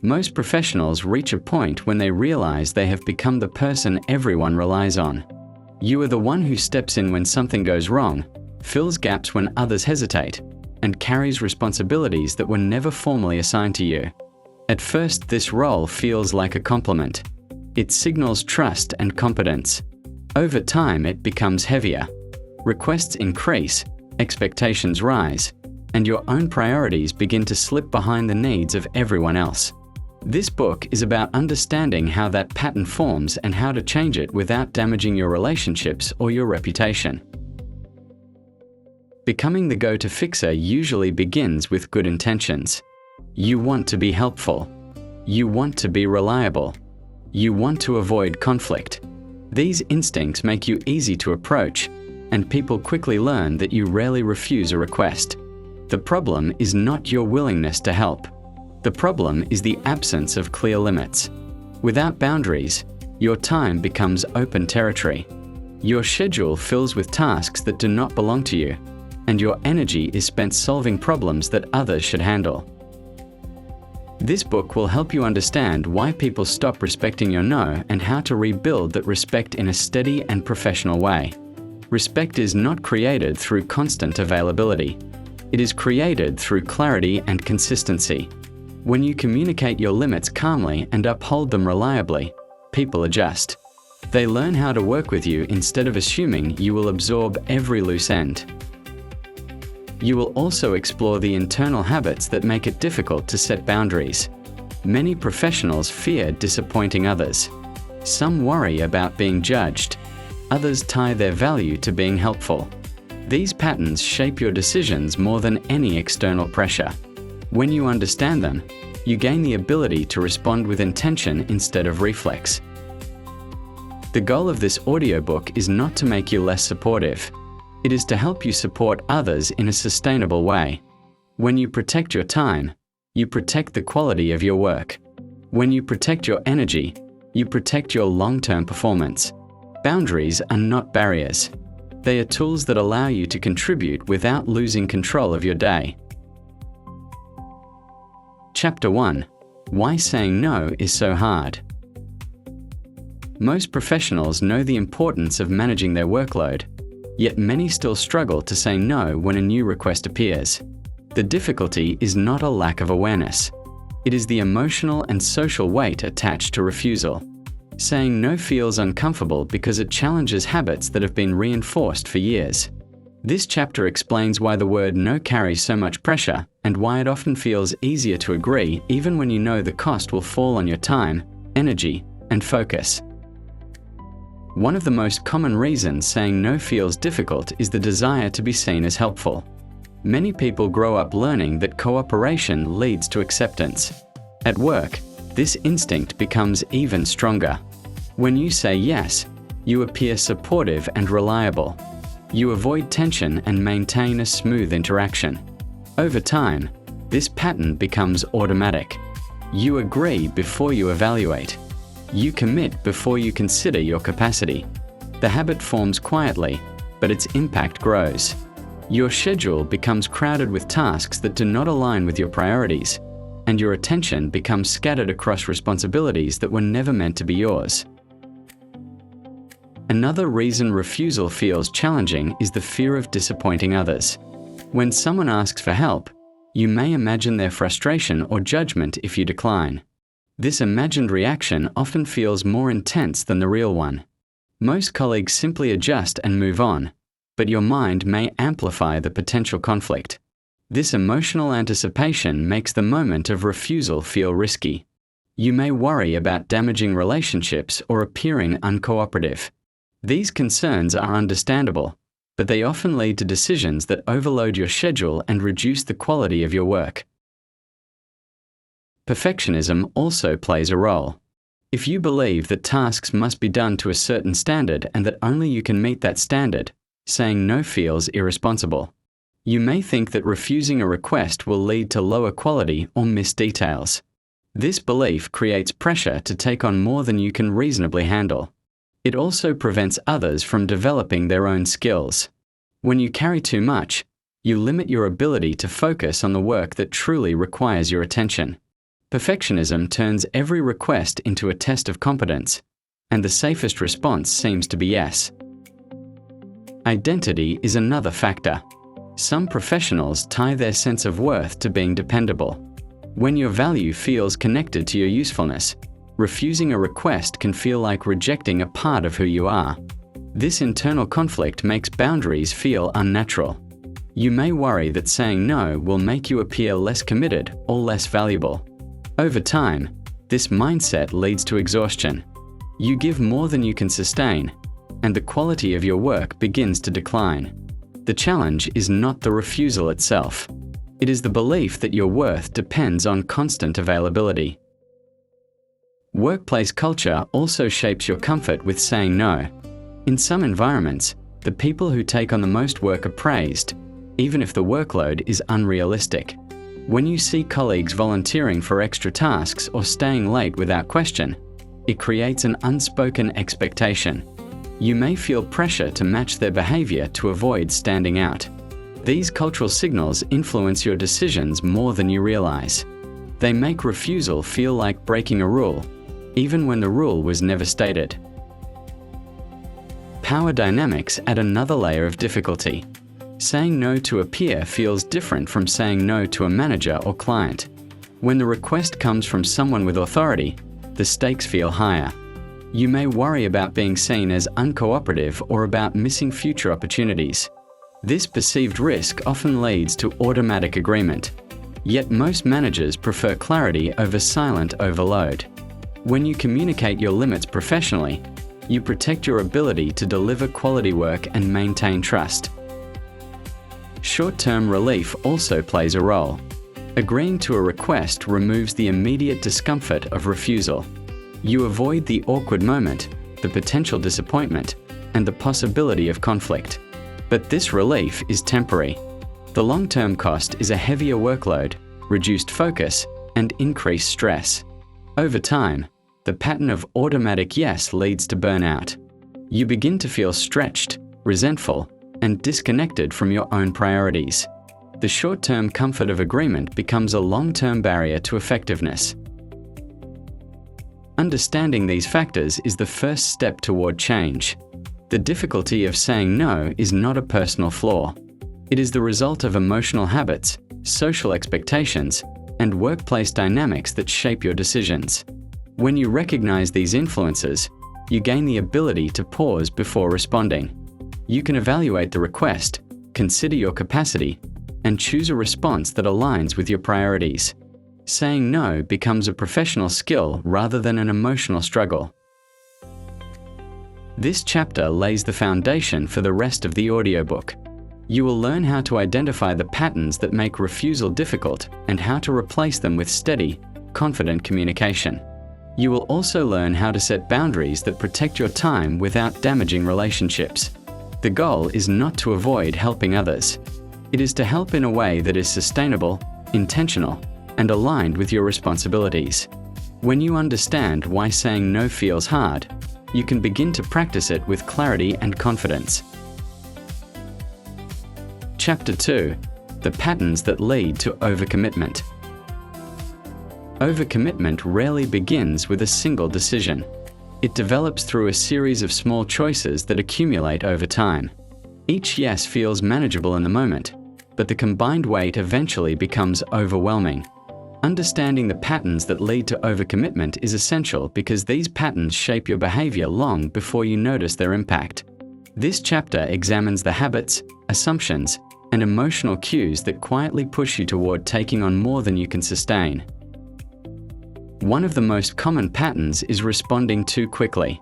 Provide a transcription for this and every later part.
Most professionals reach a point when they realize they have become the person everyone relies on. You are the one who steps in when something goes wrong, fills gaps when others hesitate, and carries responsibilities that were never formally assigned to you. At first, this role feels like a compliment. It signals trust and competence. Over time, it becomes heavier. Requests increase, expectations rise, and your own priorities begin to slip behind the needs of everyone else. This book is about understanding how that pattern forms and how to change it without damaging your relationships or your reputation. Becoming the go-to fixer usually begins with good intentions. You want to be helpful. You want to be reliable. You want to avoid conflict. These instincts make you easy to approach, and people quickly learn that you rarely refuse a request. The problem is not your willingness to help. The problem is the absence of clear limits. Without boundaries, your time becomes open territory. Your schedule fills with tasks that do not belong to you, and your energy is spent solving problems that others should handle. This book will help you understand why people stop respecting your no and how to rebuild that respect in a steady and professional way. Respect is not created through constant availability. It is created through clarity and consistency. When you communicate your limits calmly and uphold them reliably, people adjust. They learn how to work with you instead of assuming you will absorb every loose end. You will also explore the internal habits that make it difficult to set boundaries. Many professionals fear disappointing others. Some worry about being judged. Others tie their value to being helpful. These patterns shape your decisions more than any external pressure. When you understand them, you gain the ability to respond with intention instead of reflex. The goal of this audiobook is not to make you less supportive. It is to help you support others in a sustainable way. When you protect your time, you protect the quality of your work. When you protect your energy, you protect your long-term performance. Boundaries are not barriers. They are tools that allow you to contribute without losing control of your day. Chapter 1. Why saying no is so hard. Most professionals know the importance of managing their workload, yet many still struggle to say no when a new request appears. The difficulty is not a lack of awareness. It is the emotional and social weight attached to refusal. Saying no feels uncomfortable because it challenges habits that have been reinforced for years. This chapter explains why the word no carries so much pressure and why it often feels easier to agree even when you know the cost will fall on your time, energy, and focus. One of the most common reasons saying no feels difficult is the desire to be seen as helpful. Many people grow up learning that cooperation leads to acceptance. At work, this instinct becomes even stronger. When you say yes, you appear supportive and reliable. You avoid tension and maintain a smooth interaction. Over time, this pattern becomes automatic. You agree before you evaluate. You commit before you consider your capacity. The habit forms quietly, but its impact grows. Your schedule becomes crowded with tasks that do not align with your priorities, and your attention becomes scattered across responsibilities that were never meant to be yours. Another reason refusal feels challenging is the fear of disappointing others. When someone asks for help, you may imagine their frustration or judgment if you decline. This imagined reaction often feels more intense than the real one. Most colleagues simply adjust and move on, but your mind may amplify the potential conflict. This emotional anticipation makes the moment of refusal feel risky. You may worry about damaging relationships or appearing uncooperative. These concerns are understandable, but they often lead to decisions that overload your schedule and reduce the quality of your work. Perfectionism also plays a role. If you believe that tasks must be done to a certain standard and that only you can meet that standard, saying no feels irresponsible. You may think that refusing a request will lead to lower quality or missed details. This belief creates pressure to take on more than you can reasonably handle. It also prevents others from developing their own skills. When you carry too much, you limit your ability to focus on the work that truly requires your attention. Perfectionism turns every request into a test of competence, and the safest response seems to be yes. Identity is another factor. Some professionals tie their sense of worth to being dependable. When your value feels connected to your usefulness, refusing a request can feel like rejecting a part of who you are. This internal conflict makes boundaries feel unnatural. You may worry that saying no will make you appear less committed or less valuable. Over time, this mindset leads to exhaustion. You give more than you can sustain, and the quality of your work begins to decline. The challenge is not the refusal itself. It is the belief that your worth depends on constant availability. Workplace culture also shapes your comfort with saying no. In some environments, the people who take on the most work are praised, even if the workload is unrealistic. When you see colleagues volunteering for extra tasks or staying late without question, it creates an unspoken expectation. You may feel pressure to match their behavior to avoid standing out. These cultural signals influence your decisions more than you realize. They make refusal feel like breaking a rule, even when the rule was never stated. Power dynamics add another layer of difficulty. Saying no to a peer feels different from saying no to a manager or client. When the request comes from someone with authority, the stakes feel higher. You may worry about being seen as uncooperative or about missing future opportunities. This perceived risk often leads to automatic agreement. Yet most managers prefer clarity over silent overload. When you communicate your limits professionally, you protect your ability to deliver quality work and maintain trust. Short-term relief also plays a role. Agreeing to a request removes the immediate discomfort of refusal. You avoid the awkward moment, the potential disappointment, and the possibility of conflict. But this relief is temporary. The long-term cost is a heavier workload, reduced focus, and increased stress. Over time, the pattern of automatic yes leads to burnout. You begin to feel stretched, resentful, and disconnected from your own priorities. The short-term comfort of agreement becomes a long-term barrier to effectiveness. Understanding these factors is the first step toward change. The difficulty of saying no is not a personal flaw. It is the result of emotional habits, social expectations, and workplace dynamics that shape your decisions. When you recognize these influences, you gain the ability to pause before responding. You can evaluate the request, consider your capacity, and choose a response that aligns with your priorities. Saying no becomes a professional skill rather than an emotional struggle. This chapter lays the foundation for the rest of the audiobook. You will learn how to identify the patterns that make refusal difficult and how to replace them with steady, confident communication. You will also learn how to set boundaries that protect your time without damaging relationships. The goal is not to avoid helping others. It is to help in a way that is sustainable, intentional, and aligned with your responsibilities. When you understand why saying no feels hard, you can begin to practice it with clarity and confidence. Chapter 2: The patterns that lead to overcommitment. Overcommitment rarely begins with a single decision. It develops through a series of small choices that accumulate over time. Each yes feels manageable in the moment, but the combined weight eventually becomes overwhelming. Understanding the patterns that lead to overcommitment is essential because these patterns shape your behavior long before you notice their impact. This chapter examines the habits, assumptions, and emotional cues that quietly push you toward taking on more than you can sustain. One of the most common patterns is responding too quickly.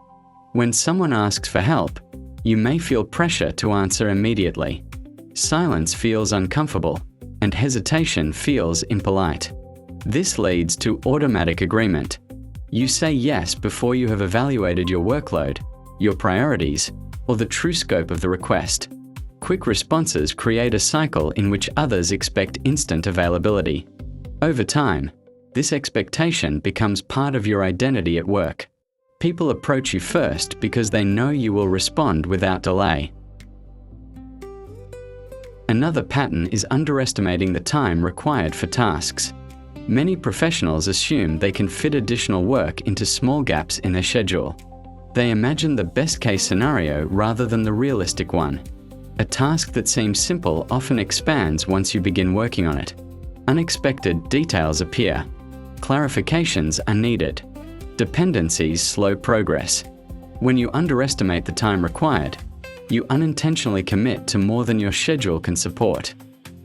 When someone asks for help, you may feel pressure to answer immediately. Silence feels uncomfortable, and hesitation feels impolite. This leads to automatic agreement. You say yes before you have evaluated your workload, your priorities, or the true scope of the request. Quick responses create a cycle in which others expect instant availability. Over time, this expectation becomes part of your identity at work. People approach you first because they know you will respond without delay. Another pattern is underestimating the time required for tasks. Many professionals assume they can fit additional work into small gaps in their schedule. They imagine the best-case scenario rather than the realistic one. A task that seems simple often expands once you begin working on it. Unexpected details appear. Clarifications are needed. Dependencies slow progress. When you underestimate the time required, you unintentionally commit to more than your schedule can support.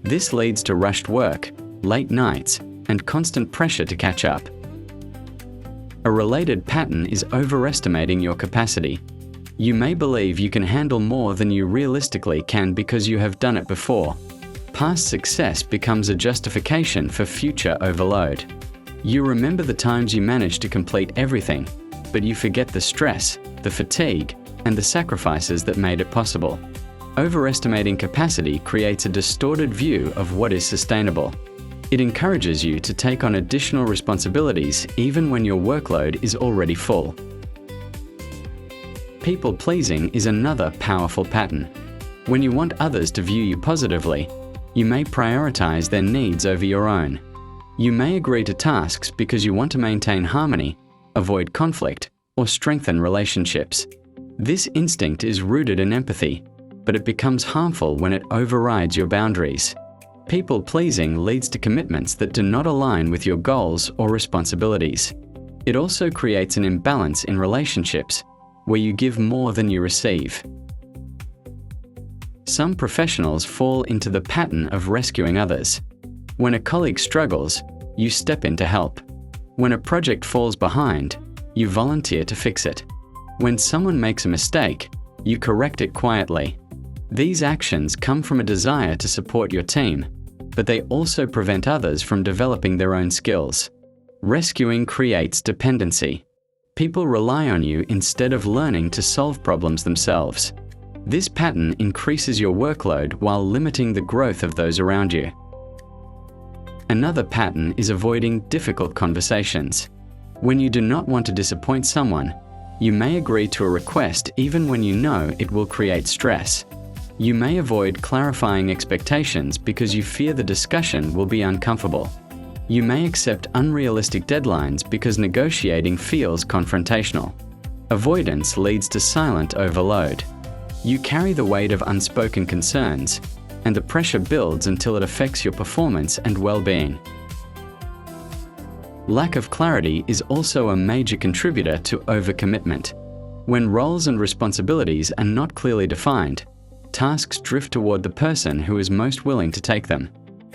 This leads to rushed work, late nights, and constant pressure to catch up. A related pattern is overestimating your capacity. You may believe you can handle more than you realistically can because you have done it before. Past success becomes a justification for future overload. You remember the times you managed to complete everything, but you forget the stress, the fatigue, and the sacrifices that made it possible. Overestimating capacity creates a distorted view of what is sustainable. It encourages you to take on additional responsibilities even when your workload is already full. People-pleasing is another powerful pattern. When you want others to view you positively, you may prioritize their needs over your own. You may agree to tasks because you want to maintain harmony, avoid conflict, or strengthen relationships. This instinct is rooted in empathy, but it becomes harmful when it overrides your boundaries. People-pleasing leads to commitments that do not align with your goals or responsibilities. It also creates an imbalance in relationships, where you give more than you receive. Some professionals fall into the pattern of rescuing others. When a colleague struggles, you step in to help. When a project falls behind, you volunteer to fix it. When someone makes a mistake, you correct it quietly. These actions come from a desire to support your team, but they also prevent others from developing their own skills. Rescuing creates dependency. People rely on you instead of learning to solve problems themselves. This pattern increases your workload while limiting the growth of those around you. Another pattern is avoiding difficult conversations. When you do not want to disappoint someone, you may agree to a request even when you know it will create stress. You may avoid clarifying expectations because you fear the discussion will be uncomfortable. You may accept unrealistic deadlines because negotiating feels confrontational. Avoidance leads to silent overload. You carry the weight of unspoken concerns, and the pressure builds until it affects your performance and well-being. Lack of clarity is also a major contributor to overcommitment. When roles and responsibilities are not clearly defined, tasks drift toward the person who is most willing to take them.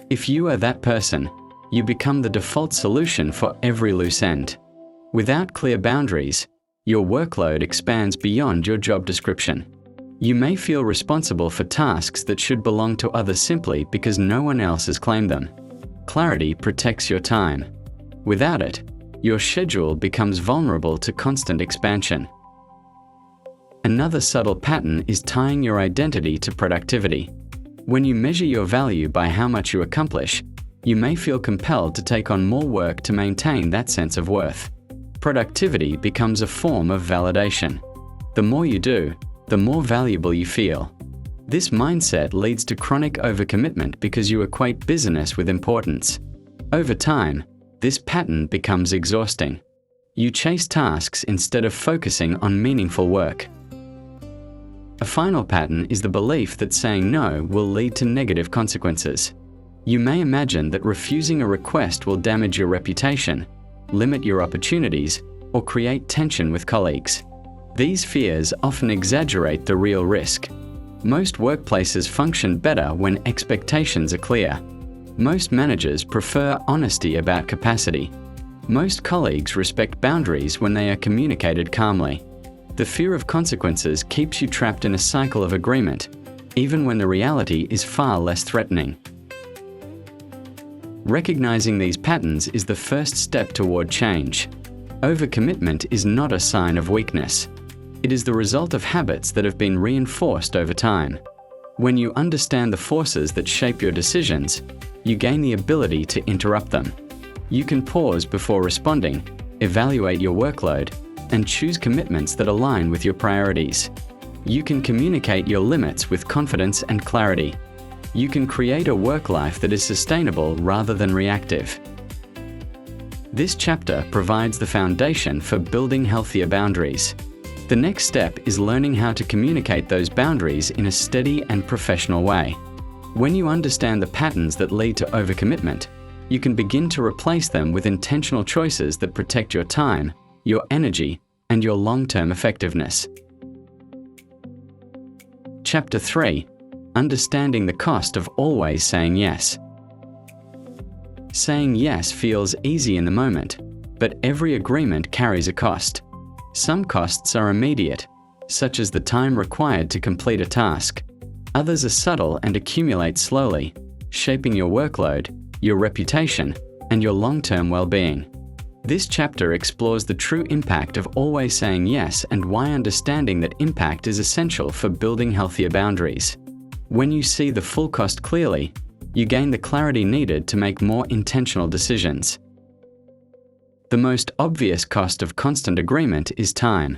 If you are that person, you become the default solution for every loose end. Without clear boundaries, your workload expands beyond your job description. You may feel responsible for tasks that should belong to others simply because no one else has claimed them. Clarity protects your time. Without it, your schedule becomes vulnerable to constant expansion. Another subtle pattern is tying your identity to productivity. When you measure your value by how much you accomplish, you may feel compelled to take on more work to maintain that sense of worth. Productivity becomes a form of validation. The more you do, the more valuable you feel. This mindset leads to chronic overcommitment because you equate busyness with importance. Over time, this pattern becomes exhausting. You chase tasks instead of focusing on meaningful work. A final pattern is the belief that saying no will lead to negative consequences. You may imagine that refusing a request will damage your reputation, limit your opportunities, or create tension with colleagues. These fears often exaggerate the real risk. Most workplaces function better when expectations are clear. Most managers prefer honesty about capacity. Most colleagues respect boundaries when they are communicated calmly. The fear of consequences keeps you trapped in a cycle of agreement, even when the reality is far less threatening. Recognizing these patterns is the first step toward change. Overcommitment is not a sign of weakness. It is the result of habits that have been reinforced over time. When you understand the forces that shape your decisions, you gain the ability to interrupt them. You can pause before responding, evaluate your workload, and choose commitments that align with your priorities. You can communicate your limits with confidence and clarity. You can create a work life that is sustainable rather than reactive. This chapter provides the foundation for building healthier boundaries. The next step is learning how to communicate those boundaries in a steady and professional way. When you understand the patterns that lead to overcommitment, you can begin to replace them with intentional choices that protect your time, your energy, and your long-term effectiveness. Chapter 3: Understanding the cost of always saying yes. Saying yes feels easy in the moment, but every agreement carries a cost. Some costs are immediate, such as the time required to complete a task. Others are subtle and accumulate slowly, shaping your workload, your reputation, and your long-term well-being. This chapter explores the true impact of always saying yes and why understanding that impact is essential for building healthier boundaries. When you see the full cost clearly, you gain the clarity needed to make more intentional decisions. The most obvious cost of constant agreement is time.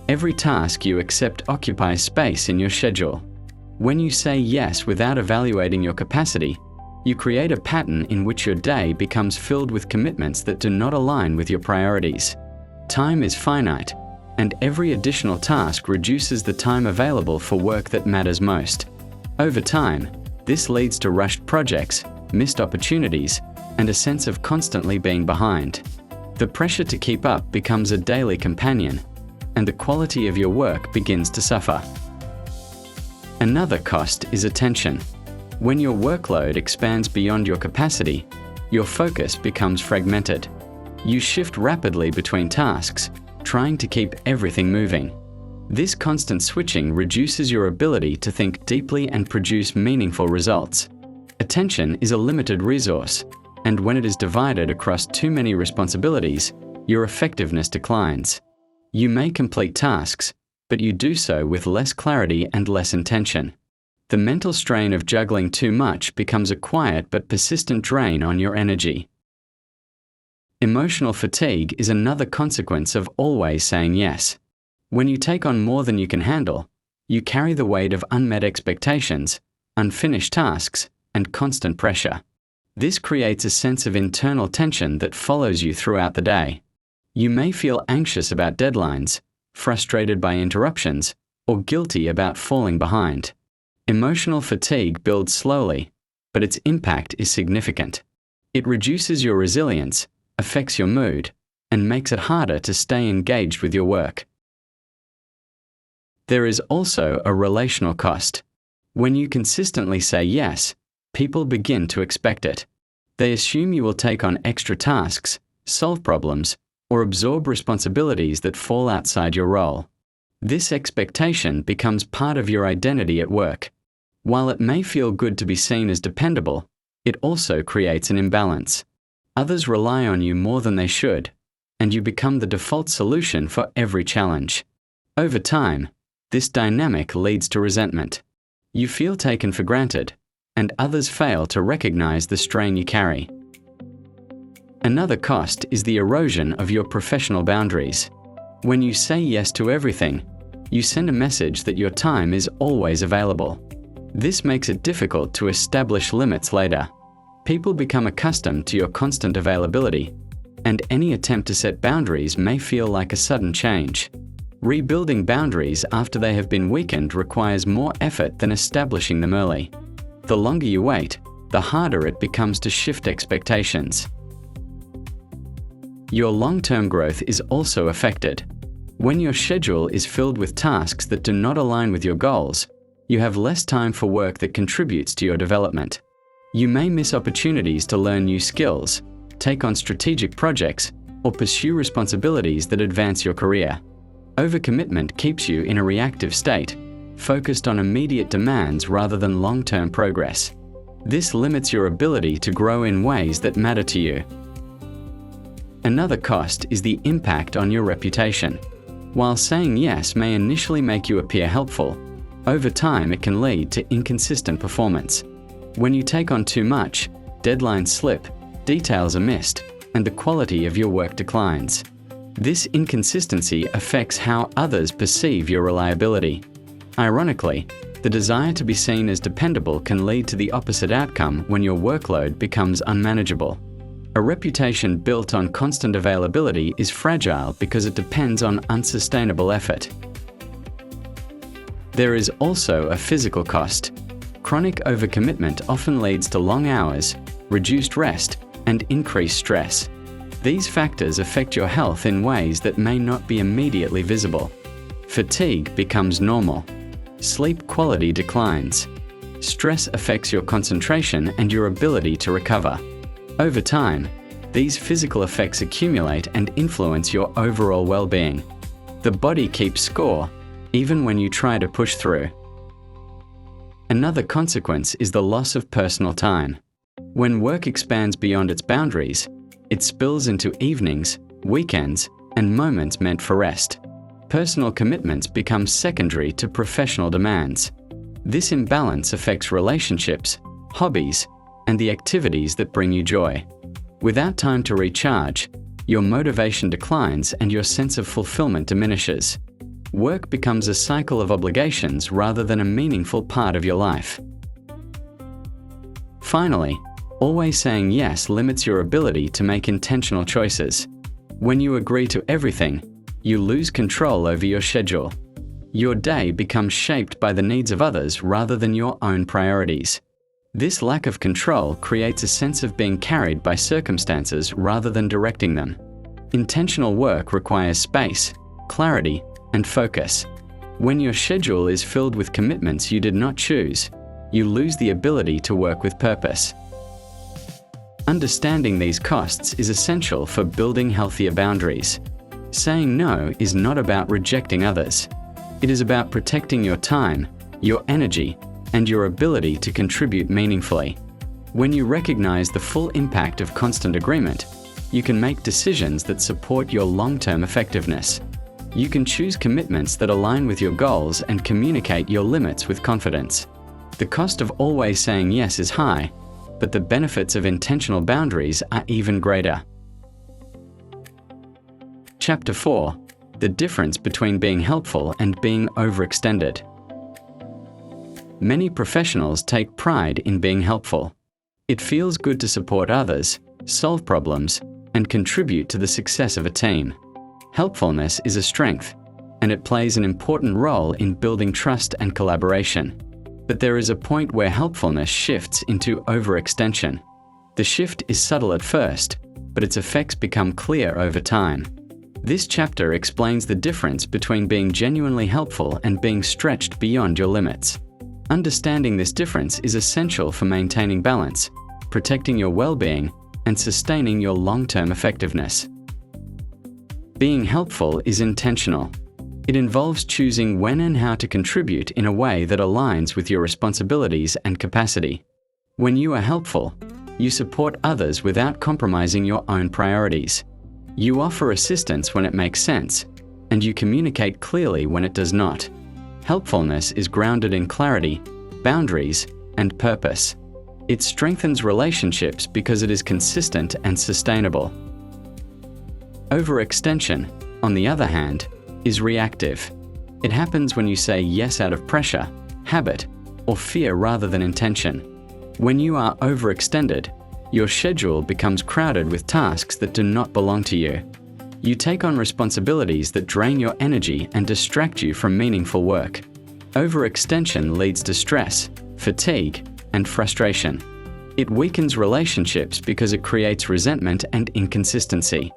Every task you accept occupies space in your schedule. When you say yes without evaluating your capacity, you create a pattern in which your day becomes filled with commitments that do not align with your priorities. Time is finite, and every additional task reduces the time available for work that matters most. Over time, this leads to rushed projects, missed opportunities, and a sense of constantly being behind. The pressure to keep up becomes a daily companion, and the quality of your work begins to suffer. Another cost is attention. When your workload expands beyond your capacity, your focus becomes fragmented. You shift rapidly between tasks, trying to keep everything moving. This constant switching reduces your ability to think deeply and produce meaningful results. Attention is a limited resource, and when it is divided across too many responsibilities, your effectiveness declines. You may complete tasks, but you do so with less clarity and less intention. The mental strain of juggling too much becomes a quiet but persistent drain on your energy. Emotional fatigue is another consequence of always saying yes. When you take on more than you can handle, you carry the weight of unmet expectations, unfinished tasks, and constant pressure. This creates a sense of internal tension that follows you throughout the day. You may feel anxious about deadlines, frustrated by interruptions, or guilty about falling behind. Emotional fatigue builds slowly, but its impact is significant. It reduces your resilience, affects your mood, and makes it harder to stay engaged with your work. There is also a relational cost. When you consistently say yes, people begin to expect it. They assume you will take on extra tasks, solve problems, or absorb responsibilities that fall outside your role. This expectation becomes part of your identity at work. While it may feel good to be seen as dependable, it also creates an imbalance. Others rely on you more than they should, and you become the default solution for every challenge. Over time, this dynamic leads to resentment. You feel taken for granted, and others fail to recognize the strain you carry. Another cost is the erosion of your professional boundaries. When you say yes to everything, you send a message that your time is always available. This makes it difficult to establish limits later. People become accustomed to your constant availability, and any attempt to set boundaries may feel like a sudden change. Rebuilding boundaries after they have been weakened requires more effort than establishing them early. The longer you wait, the harder it becomes to shift expectations. Your long-term growth is also affected. When your schedule is filled with tasks that do not align with your goals, you have less time for work that contributes to your development. You may miss opportunities to learn new skills, take on strategic projects, or pursue responsibilities that advance your career. Overcommitment keeps you in a reactive state, focused on immediate demands rather than long-term progress. This limits your ability to grow in ways that matter to you. Another cost is the impact on your reputation. While saying yes may initially make you appear helpful, over time it can lead to inconsistent performance. When you take on too much, deadlines slip, details are missed, and the quality of your work declines. This inconsistency affects how others perceive your reliability. Ironically, the desire to be seen as dependable can lead to the opposite outcome when your workload becomes unmanageable. A reputation built on constant availability is fragile because it depends on unsustainable effort. There is also a physical cost. Chronic overcommitment often leads to long hours, reduced rest, and increased stress. These factors affect your health in ways that may not be immediately visible. Fatigue becomes normal. Sleep quality declines. Stress affects your concentration and your ability to recover. Over time, these physical effects accumulate and influence your overall well-being. The body keeps score, even when you try to push through. Another consequence is the loss of personal time. When work expands beyond its boundaries, it spills into evenings, weekends, and moments meant for rest. Personal commitments become secondary to professional demands. This imbalance affects relationships, hobbies, and the activities that bring you joy. Without time to recharge, your motivation declines and your sense of fulfillment diminishes. Work becomes a cycle of obligations rather than a meaningful part of your life. Finally, always saying yes limits your ability to make intentional choices. When you agree to everything, you lose control over your schedule. Your day becomes shaped by the needs of others rather than your own priorities. This lack of control creates a sense of being carried by circumstances rather than directing them. Intentional work requires space, clarity, and focus. When your schedule is filled with commitments you did not choose, you lose the ability to work with purpose. Understanding these costs is essential for building healthier boundaries. Saying no is not about rejecting others. It is about protecting your time, your energy, and your ability to contribute meaningfully. When you recognize the full impact of constant agreement, you can make decisions that support your long-term effectiveness. You can choose commitments that align with your goals and communicate your limits with confidence. The cost of always saying yes is high, but the benefits of intentional boundaries are even greater. Chapter 4: The difference between being helpful and being overextended. Many professionals take pride in being helpful. It feels good to support others, solve problems, and contribute to the success of a team. Helpfulness is a strength, and it plays an important role in building trust and collaboration. But there is a point where helpfulness shifts into overextension. The shift is subtle at first, but its effects become clear over time. This chapter explains the difference between being genuinely helpful and being stretched beyond your limits. Understanding this difference is essential for maintaining balance, protecting your well-being, and sustaining your long-term effectiveness. Being helpful is intentional. It involves choosing when and how to contribute in a way that aligns with your responsibilities and capacity. When you are helpful, you support others without compromising your own priorities. You offer assistance when it makes sense, and you communicate clearly when it does not. Helpfulness is grounded in clarity, boundaries, and purpose. It strengthens relationships because it is consistent and sustainable. Overextension, on the other hand, is reactive. It happens when you say yes out of pressure, habit, or fear rather than intention. When you are overextended, your schedule becomes crowded with tasks that do not belong to you. You take on responsibilities that drain your energy and distract you from meaningful work. Overextension leads to stress, fatigue, and frustration. It weakens relationships because it creates resentment and inconsistency.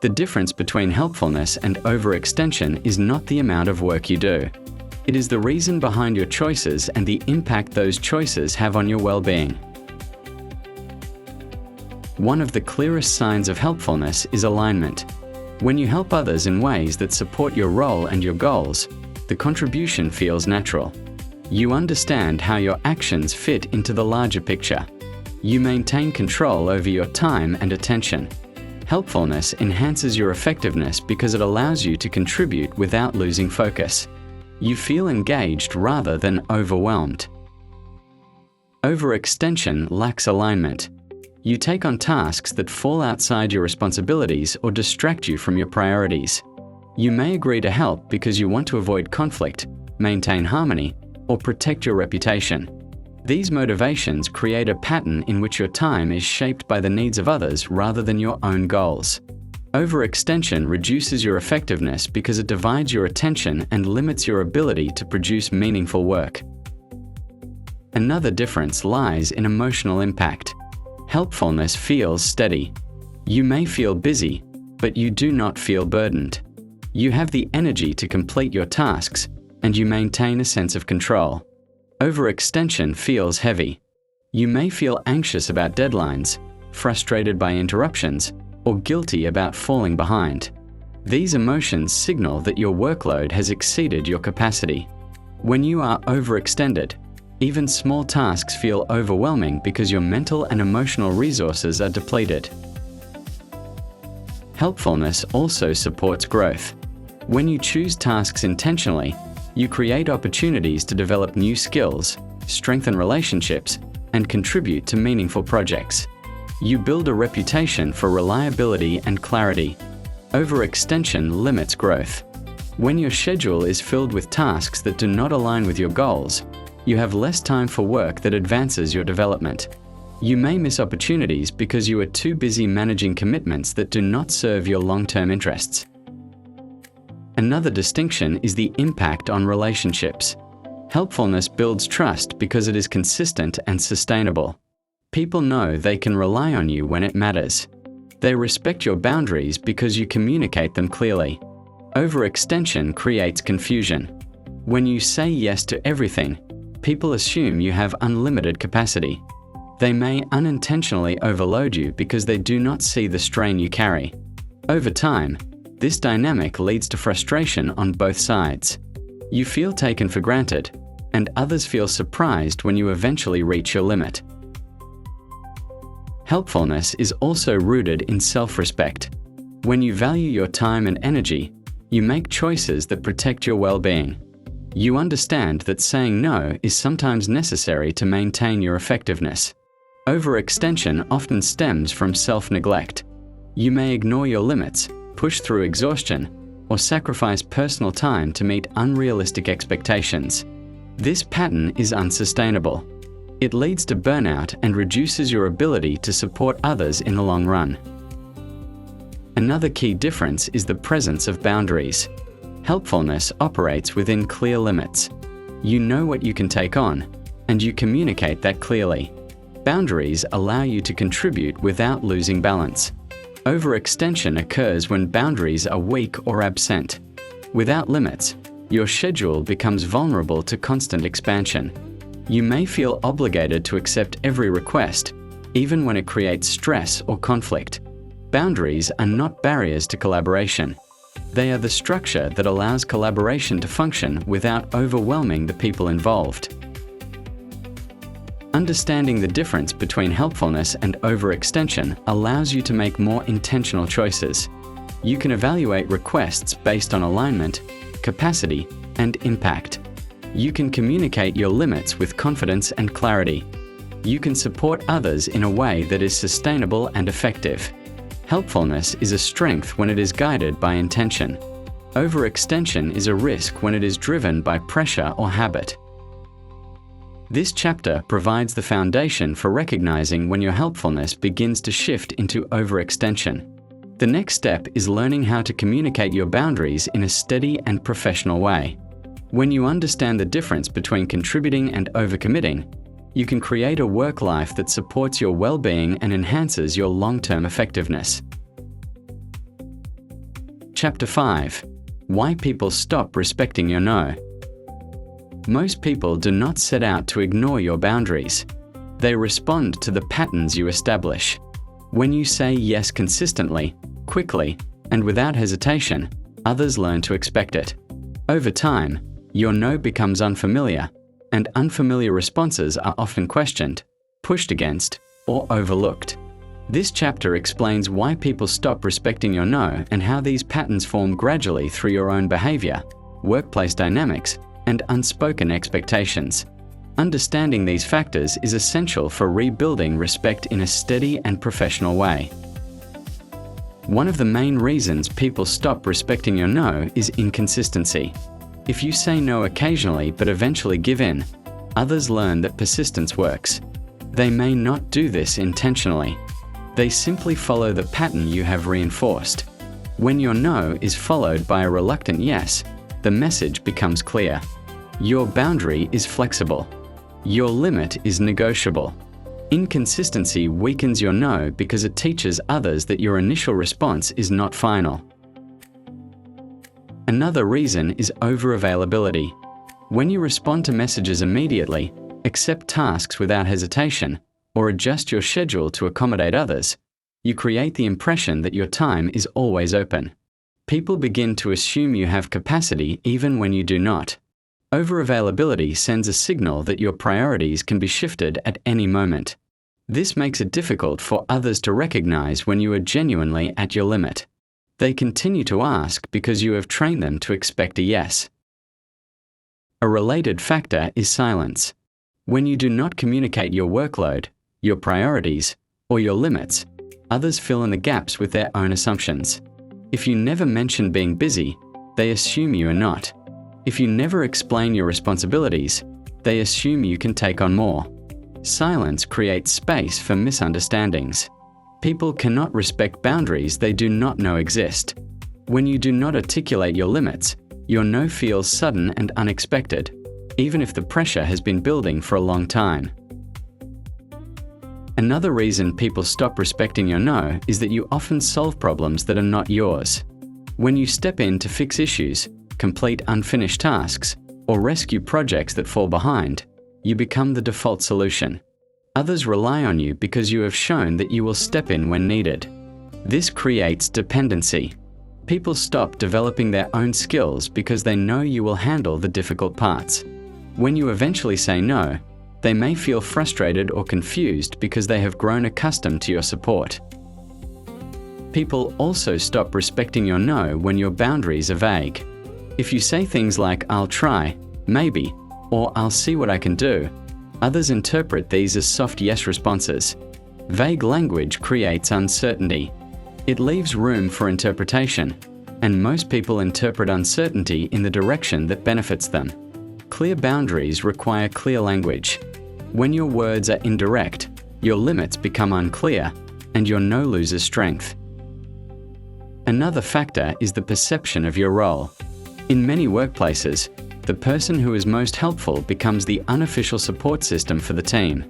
The difference between helpfulness and overextension is not the amount of work you do. It is the reason behind your choices and the impact those choices have on your well-being. One of the clearest signs of helpfulness is alignment. When you help others in ways that support your role and your goals, the contribution feels natural. You understand how your actions fit into the larger picture. You maintain control over your time and attention. Helpfulness enhances your effectiveness because it allows you to contribute without losing focus. You feel engaged rather than overwhelmed. Overextension lacks alignment. You take on tasks that fall outside your responsibilities or distract you from your priorities. You may agree to help because you want to avoid conflict, maintain harmony, or protect your reputation. These motivations create a pattern in which your time is shaped by the needs of others rather than your own goals. Overextension reduces your effectiveness because it divides your attention and limits your ability to produce meaningful work. Another difference lies in emotional impact. Helpfulness feels steady. You may feel busy, but you do not feel burdened. You have the energy to complete your tasks, and you maintain a sense of control. Overextension feels heavy. You may feel anxious about deadlines, frustrated by interruptions, or guilty about falling behind. These emotions signal that your workload has exceeded your capacity. When you are overextended, even small tasks feel overwhelming because your mental and emotional resources are depleted. Helpfulness also supports growth. When you choose tasks intentionally, you create opportunities to develop new skills, strengthen relationships, and contribute to meaningful projects. You build a reputation for reliability and clarity. Overextension limits growth. When your schedule is filled with tasks that do not align with your goals, you have less time for work that advances your development. You may miss opportunities because you are too busy managing commitments that do not serve your long-term interests. Another distinction is the impact on relationships. Helpfulness builds trust because it is consistent and sustainable. People know they can rely on you when it matters. They respect your boundaries because you communicate them clearly. Overextension creates confusion. When you say yes to everything, people assume you have unlimited capacity. They may unintentionally overload you because they do not see the strain you carry. Over time, this dynamic leads to frustration on both sides. You feel taken for granted, and others feel surprised when you eventually reach your limit. Helpfulness is also rooted in self-respect. When you value your time and energy, you make choices that protect your well-being. You understand that saying no is sometimes necessary to maintain your effectiveness. Overextension often stems from self-neglect. You may ignore your limits, push through exhaustion, or sacrifice personal time to meet unrealistic expectations. This pattern is unsustainable. It leads to burnout and reduces your ability to support others in the long run. Another key difference is the presence of boundaries. Helpfulness operates within clear limits. You know what you can take on, and you communicate that clearly. Boundaries allow you to contribute without losing balance. Overextension occurs when boundaries are weak or absent. Without limits, your schedule becomes vulnerable to constant expansion. You may feel obligated to accept every request, even when it creates stress or conflict. Boundaries are not barriers to collaboration. They are the structure that allows collaboration to function without overwhelming the people involved. Understanding the difference between helpfulness and overextension allows you to make more intentional choices. You can evaluate requests based on alignment, capacity, and impact. You can communicate your limits with confidence and clarity. You can support others in a way that is sustainable and effective. Helpfulness is a strength when it is guided by intention. Overextension is a risk when it is driven by pressure or habit. This chapter provides the foundation for recognizing when your helpfulness begins to shift into overextension. The next step is learning how to communicate your boundaries in a steady and professional way. When you understand the difference between contributing and overcommitting, you can create a work life that supports your well-being and enhances your long-term effectiveness. Chapter 5. Why people stop respecting your no. Most people do not set out to ignore your boundaries. They respond to the patterns you establish. When you say yes consistently, quickly, and without hesitation, others learn to expect it. Over time, your no becomes unfamiliar, and unfamiliar responses are often questioned, pushed against, or overlooked. This chapter explains why people stop respecting your no and how these patterns form gradually through your own behavior, workplace dynamics, and unspoken expectations. Understanding these factors is essential for rebuilding respect in a steady and professional way. One of the main reasons people stop respecting your no is inconsistency. If you say no occasionally but eventually give in, Others learn that persistence works. They may not do this intentionally. They simply follow the pattern you have reinforced. When your no is followed by a reluctant yes, the message becomes clear. Your boundary is flexible. Your limit is negotiable. Inconsistency weakens your no because it teaches others that your initial response is not final. Another reason is overavailability. When you respond to messages immediately, accept tasks without hesitation, or adjust your schedule to accommodate others, you create the impression that your time is always open. People begin to assume you have capacity even when you do not. Overavailability sends a signal that your priorities can be shifted at any moment. This makes it difficult for others to recognize when you are genuinely at your limit. They continue to ask because you have trained them to expect a yes. A related factor is silence. When you do not communicate your workload, your priorities, or your limits, others fill in the gaps with their own assumptions. If you never mention being busy, they assume you are not. If you never explain your responsibilities, they assume you can take on more. Silence creates space for misunderstandings. People cannot respect boundaries they do not know exist. When you do not articulate your limits, your no feels sudden and unexpected, even if the pressure has been building for a long time. Another reason people stop respecting your no is that you often solve problems that are not yours. When you step in to fix issues, complete unfinished tasks, or rescue projects that fall behind, you become the default solution. Others rely on you because you have shown that you will step in when needed. This creates dependency. People stop developing their own skills because they know you will handle the difficult parts. When you eventually say no, they may feel frustrated or confused because they have grown accustomed to your support. People also stop respecting your no when your boundaries are vague. If you say things like, "I'll try," "maybe," or "I'll see what I can do," others interpret these as soft yes responses. Vague language creates uncertainty. It leaves room for interpretation, and most people interpret uncertainty in the direction that benefits them. Clear boundaries require clear language. When your words are indirect, your limits become unclear, and your no loses strength. Another factor is the perception of your role. In many workplaces, the person who is most helpful becomes the unofficial support system for the team.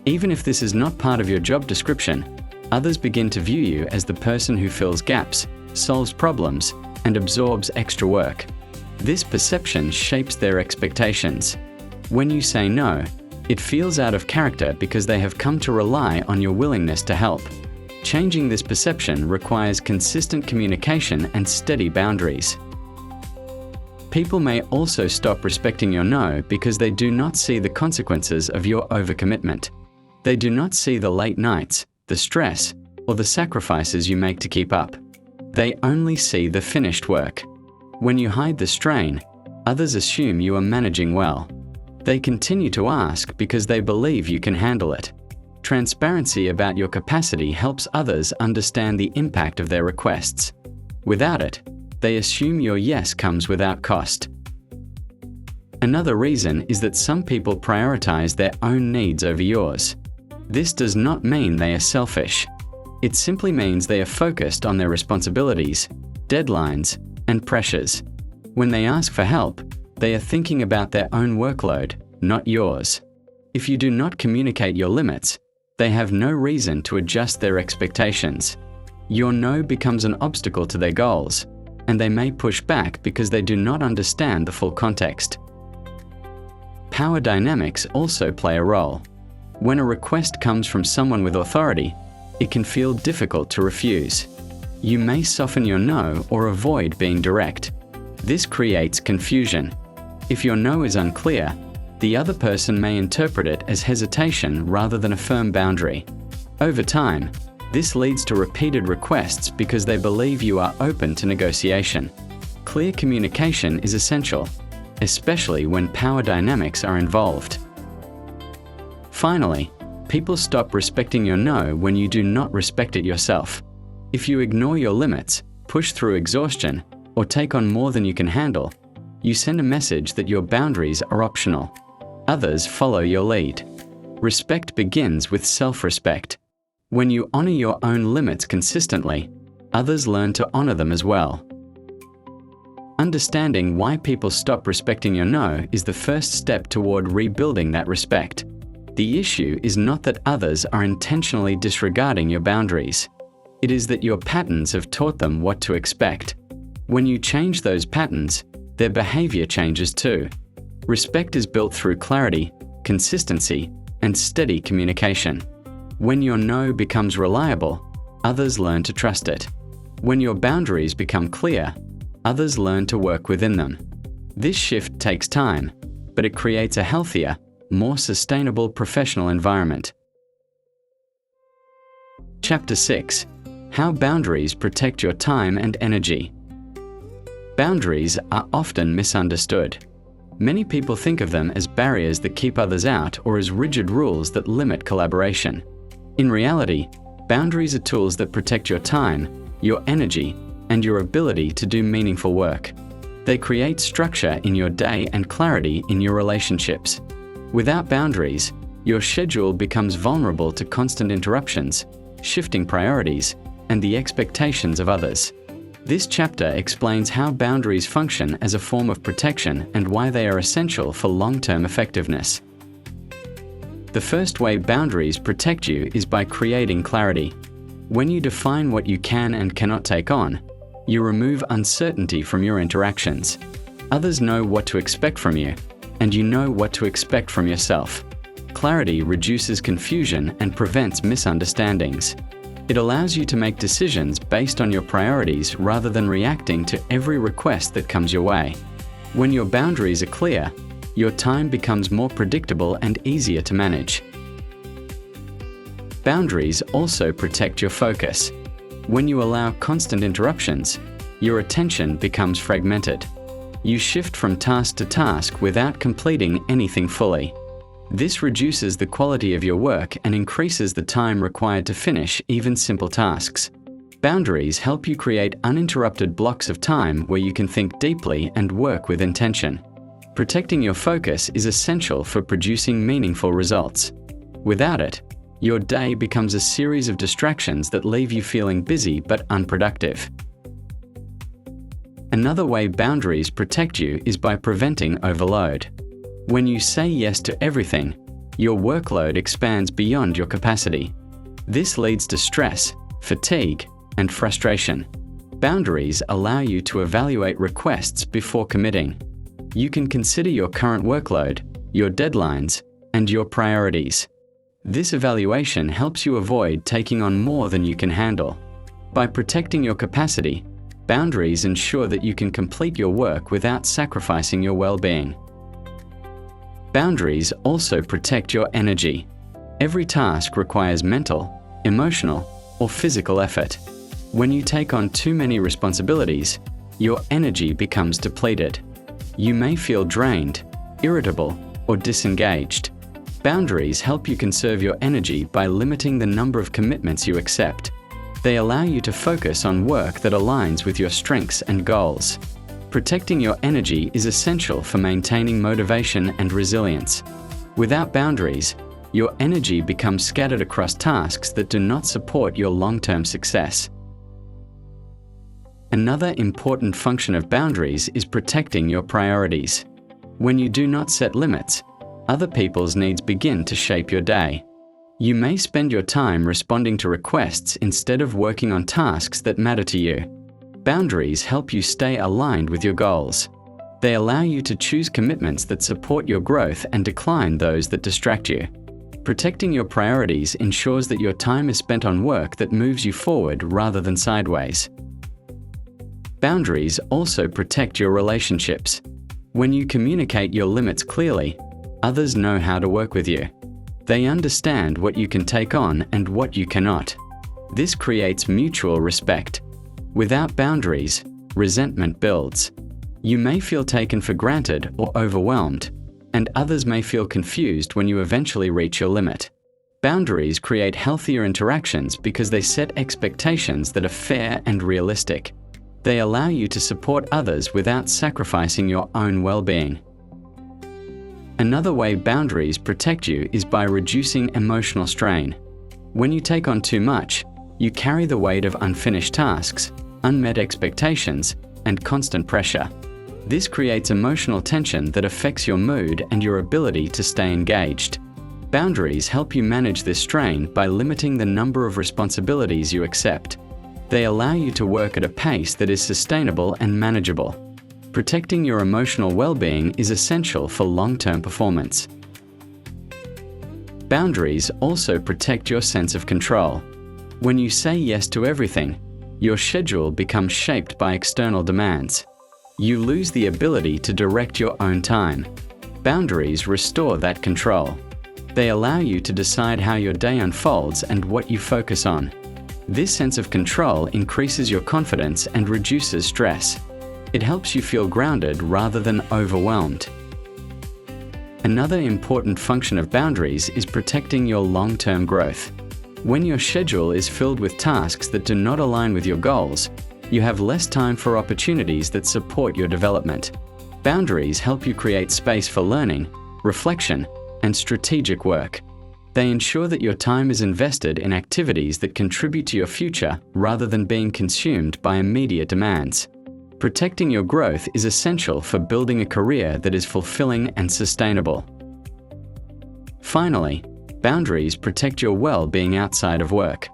Even if this is not part of your job description, others begin to view you as the person who fills gaps, solves problems, and absorbs extra work. This perception shapes their expectations. When you say no, it feels out of character because they have come to rely on your willingness to help. Changing this perception requires consistent communication and steady boundaries. People may also stop respecting your no because they do not see the consequences of your overcommitment. They do not see the late nights, the stress, or the sacrifices you make to keep up. They only see the finished work. When you hide the strain, others assume you are managing well. They continue to ask because they believe you can handle it. Transparency about your capacity helps others understand the impact of their requests. Without it, they assume your yes comes without cost. Another reason is that some people prioritize their own needs over yours. This does not mean they are selfish. It simply means they are focused on their responsibilities, deadlines, and pressures. When they ask for help, they are thinking about their own workload, not yours. If you do not communicate your limits, they have no reason to adjust their expectations. Your no becomes an obstacle to their goals, and they may push back because they do not understand the full context. Power dynamics also play a role. When a request comes from someone with authority, it can feel difficult to refuse. You may soften your no or avoid being direct. This creates confusion. If your no is unclear, the other person may interpret it as hesitation rather than a firm boundary. Over time, this leads to repeated requests because they believe you are open to negotiation. Clear communication is essential, especially when power dynamics are involved. Finally, people stop respecting your no when you do not respect it yourself. If you ignore your limits, push through exhaustion, or take on more than you can handle, you send a message that your boundaries are optional. Others follow your lead. Respect begins with self-respect. When you honor your own limits consistently, others learn to honor them as well. Understanding why people stop respecting your no is the first step toward rebuilding that respect. The issue is not that others are intentionally disregarding your boundaries. It is that your patterns have taught them what to expect. When you change those patterns, their behavior changes too. Respect is built through clarity, consistency, and steady communication. When your no becomes reliable, others learn to trust it. When your boundaries become clear, others learn to work within them. This shift takes time, but it creates a healthier, more sustainable professional environment. Chapter 6: How Boundaries Protect Your Time and Energy. Boundaries are often misunderstood. Many people think of them as barriers that keep others out or as rigid rules that limit collaboration. In reality, boundaries are tools that protect your time, your energy, and your ability to do meaningful work. They create structure in your day and clarity in your relationships. Without boundaries, your schedule becomes vulnerable to constant interruptions, shifting priorities, and the expectations of others. This chapter explains how boundaries function as a form of protection and why they are essential for long-term effectiveness. The first way boundaries protect you is by creating clarity. When you define what you can and cannot take on, you remove uncertainty from your interactions. Others know what to expect from you, and you know what to expect from yourself. Clarity reduces confusion and prevents misunderstandings. It allows you to make decisions based on your priorities rather than reacting to every request that comes your way. When your boundaries are clear, your time becomes more predictable and easier to manage. Boundaries also protect your focus. When you allow constant interruptions, your attention becomes fragmented. You shift from task to task without completing anything fully. This reduces the quality of your work and increases the time required to finish even simple tasks. Boundaries help you create uninterrupted blocks of time where you can think deeply and work with intention. Protecting your focus is essential for producing meaningful results. Without it, your day becomes a series of distractions that leave you feeling busy but unproductive. Another way boundaries protect you is by preventing overload. When you say yes to everything, your workload expands beyond your capacity. This leads to stress, fatigue, and frustration. Boundaries allow you to evaluate requests before committing. You can consider your current workload, your deadlines, and your priorities. This evaluation helps you avoid taking on more than you can handle. By protecting your capacity, boundaries ensure that you can complete your work without sacrificing your well-being. Boundaries also protect your energy. Every task requires mental, emotional, or physical effort. When you take on too many responsibilities, your energy becomes depleted. You may feel drained, irritable, or disengaged. Boundaries help you conserve your energy by limiting the number of commitments you accept. They allow you to focus on work that aligns with your strengths and goals. Protecting your energy is essential for maintaining motivation and resilience. Without boundaries, your energy becomes scattered across tasks that do not support your long-term success. Another important function of boundaries is protecting your priorities. When you do not set limits, other people's needs begin to shape your day. You may spend your time responding to requests instead of working on tasks that matter to you. Boundaries help you stay aligned with your goals. They allow you to choose commitments that support your growth and decline those that distract you. Protecting your priorities ensures that your time is spent on work that moves you forward rather than sideways. Boundaries also protect your relationships. When you communicate your limits clearly, others know how to work with you. They understand what you can take on and what you cannot. This creates mutual respect. Without boundaries, resentment builds. You may feel taken for granted or overwhelmed, and others may feel confused when you eventually reach your limit. Boundaries create healthier interactions because they set expectations that are fair and realistic. They allow you to support others without sacrificing your own well-being. Another way boundaries protect you is by reducing emotional strain. When you take on too much, you carry the weight of unfinished tasks, unmet expectations, and constant pressure. This creates emotional tension that affects your mood and your ability to stay engaged. Boundaries help you manage this strain by limiting the number of responsibilities you accept. They allow you to work at a pace that is sustainable and manageable. Protecting your emotional well-being is essential for long-term performance. Boundaries also protect your sense of control. When you say yes to everything, your schedule becomes shaped by external demands. You lose the ability to direct your own time. Boundaries restore that control. They allow you to decide how your day unfolds and what you focus on. This sense of control increases your confidence and reduces stress. It helps you feel grounded rather than overwhelmed. Another important function of boundaries is protecting your long-term growth. When your schedule is filled with tasks that do not align with your goals, you have less time for opportunities that support your development. Boundaries help you create space for learning, reflection, and strategic work. They ensure that your time is invested in activities that contribute to your future rather than being consumed by immediate demands. Protecting your growth is essential for building a career that is fulfilling and sustainable. Finally, boundaries protect your well-being outside of work.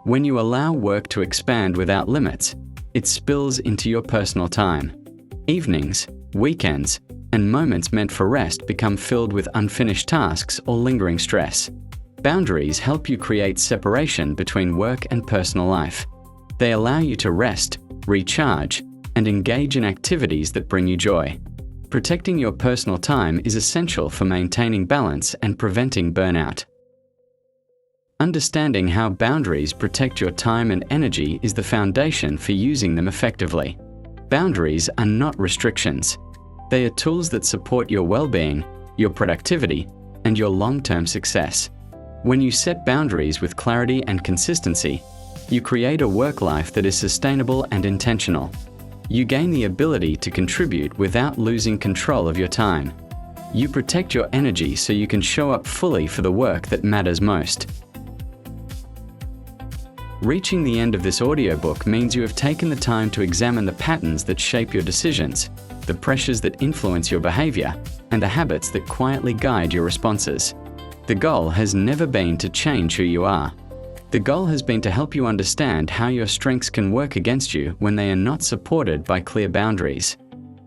When you allow work to expand without limits, it spills into your personal time. Evenings, weekends, and moments meant for rest become filled with unfinished tasks or lingering stress. Boundaries help you create separation between work and personal life. They allow you to rest, recharge, and engage in activities that bring you joy. Protecting your personal time is essential for maintaining balance and preventing burnout. Understanding how boundaries protect your time and energy is the foundation for using them effectively. Boundaries are not restrictions. They are tools that support your well-being, your productivity, and your long-term success. When you set boundaries with clarity and consistency, you create a work life that is sustainable and intentional. You gain the ability to contribute without losing control of your time. You protect your energy so you can show up fully for the work that matters most. Reaching the end of this audiobook means you have taken the time to examine the patterns that shape your decisions, the pressures that influence your behavior, and the habits that quietly guide your responses. The goal has never been to change who you are. The goal has been to help you understand how your strengths can work against you when they are not supported by clear boundaries.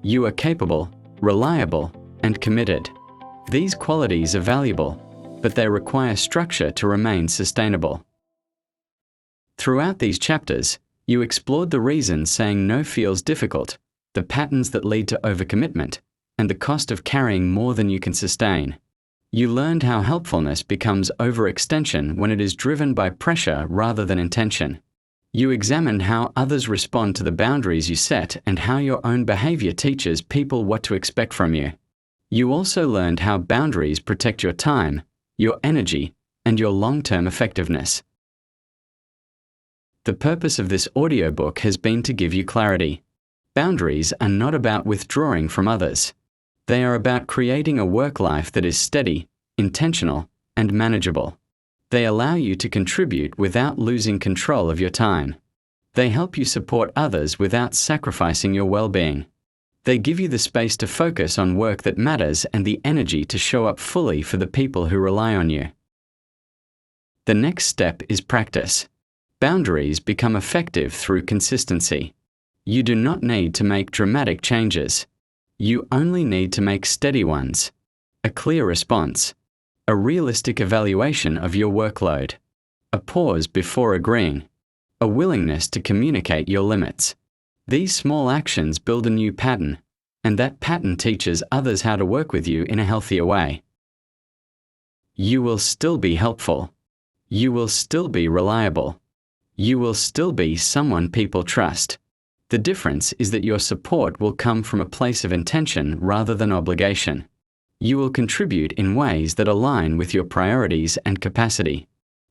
You are capable, reliable, and committed. These qualities are valuable, but they require structure to remain sustainable. Throughout these chapters, you explored the reasons saying no feels difficult, the patterns that lead to overcommitment, and the cost of carrying more than you can sustain. You learned how helpfulness becomes overextension when it is driven by pressure rather than intention. You examined how others respond to the boundaries you set and how your own behavior teaches people what to expect from you. You also learned how boundaries protect your time, your energy, and your long-term effectiveness. The purpose of this audiobook has been to give you clarity. Boundaries are not about withdrawing from others. They are about creating a work life that is steady, intentional, and manageable. They allow you to contribute without losing control of your time. They help you support others without sacrificing your well-being. They give you the space to focus on work that matters and the energy to show up fully for the people who rely on you. The next step is practice. Boundaries become effective through consistency. You do not need to make dramatic changes. You only need to make steady ones. A clear response. A realistic evaluation of your workload. A pause before agreeing. A willingness to communicate your limits. These small actions build a new pattern, and that pattern teaches others how to work with you in a healthier way. You will still be helpful. You will still be reliable. You will still be someone people trust. The difference is that your support will come from a place of intention rather than obligation. You will contribute in ways that align with your priorities and capacity.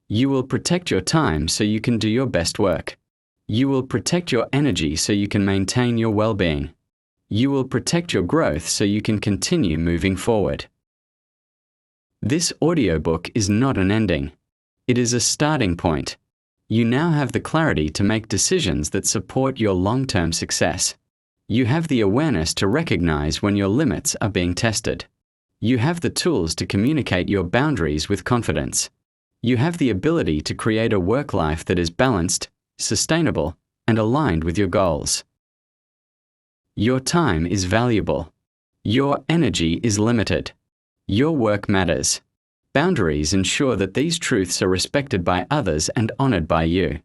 You will protect your time so you can do your best work. You will protect your energy so you can maintain your well-being. You will protect your growth so you can continue moving forward. This audiobook is not an ending. It is a starting point. You now have the clarity to make decisions that support your long-term success. You have the awareness to recognize when your limits are being tested. You have the tools to communicate your boundaries with confidence. You have the ability to create a work life that is balanced, sustainable, and aligned with your goals. Your time is valuable. Your energy is limited. Your work matters. Boundaries ensure that these truths are respected by others and honored by you.